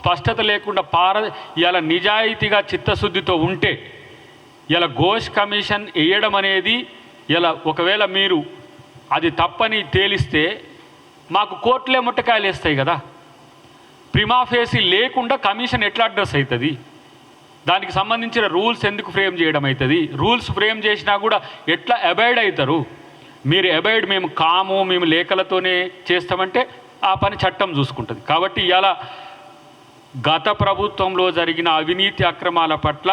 స్పష్టత లేకుండా ఇలా నిజాయితీగా చిత్తశుద్ధితో ఉంటే ఇలా ఘోష్ కమిషన్ వేయడం అనేది ఇలా ఒకవేళ మీరు అది తప్పని తేలిస్తే మాకు కోర్టులే ముట్టకాయలు వేస్తాయి కదా. ప్రిమాఫేసి లేకుండా కమిషన్ ఎట్లా అడ్రస్ అవుతుంది? దానికి సంబంధించిన రూల్స్ ఎందుకు ఫ్రేమ్ చేయడం అవుతుంది? రూల్స్ ఫ్రేమ్ చేసినా కూడా ఎట్లా అబైడ్ అవుతారు? మీరు అబైడ్ మేము లేఖలతోనే చేస్తామంటే ఆ పని చట్టం చూసుకుంటుంది. కాబట్టి ఇలా గత ప్రభుత్వంలో జరిగిన అవినీతి అక్రమాల పట్ల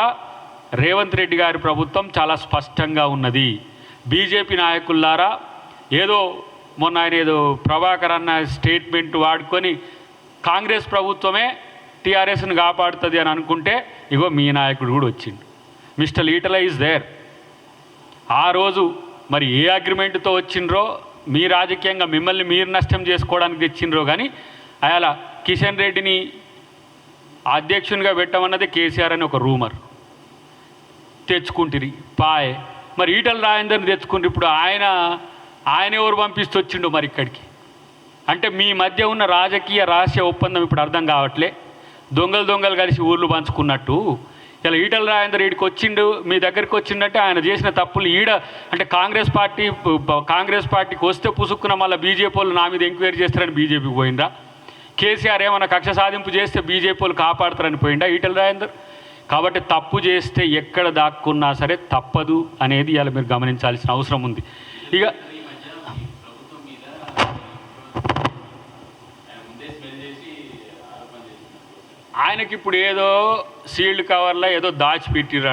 రేవంత్ రెడ్డి గారి ప్రభుత్వం చాలా స్పష్టంగా ఉన్నది. బీజేపీ నాయకులారా ఏదో మొన్న ఆయన ఏదో ప్రభాకర్ అన్న స్టేట్మెంట్ వాడుకొని కాంగ్రెస్ ప్రభుత్వమే టీఆర్ఎస్ని కాపాడుతుంది అని అనుకుంటే ఇగో మీ నాయకుడు కూడా వచ్చిండు. Mister Etela is there. ఆ రోజు మరి ఏ అగ్రిమెంట్తో వచ్చిండ్రో, మీ రాజకీయంగా మిమ్మల్ని మీరు నష్టం చేసుకోవడానికి తెచ్చిండ్రో కానీ అలా కిషన్ రెడ్డిని అధ్యక్షునిగా పెట్టమన్నది కేసీఆర్ అని ఒక రూమర్ తెచ్చుకుంటురి పాయ్. మరి ఈటల రాజేందర్ని తెచ్చుకుంటారు. ఇప్పుడు ఆయన ఎవరు పంపిస్తూ వచ్చిండు మరి ఇక్కడికి? అంటే మీ మధ్య ఉన్న రాజకీయ రహస్య ఒప్పందం ఇప్పుడు అర్థం కావట్లే. దొంగలు కలిసి ఊర్లు పంచుకున్నట్టు ఇలా ఈటల రాజేందర్ ఈడికి వచ్చిండు, మీ దగ్గరికి వచ్చిండంటే ఆయన చేసిన తప్పులు అంటే కాంగ్రెస్ పార్టీకి వస్తే పుసుక్కున మళ్ళీ బీజేపీ వాళ్ళు నా మీద ఎంక్వైరీ చేస్తారని బీజేపీకి పోయిందా? కేసీఆర్ ఏమన్నా కక్ష సాధింపు చేస్తే బీజేపీ వాళ్ళు కాపాడుతారని పోయిందా ఈటల రాజేందర్? కాబట్టి తప్పు చేస్తే ఎక్కడ దాక్కున్నా సరే తప్పదు అనేది ఇలా మీరు గమనించాల్సిన అవసరం ఉంది. ఇక ఆయనకి ఇప్పుడు ఏదో సీల్డ్ కవర్లో ఏదో దాచిపెట్టిర్రు.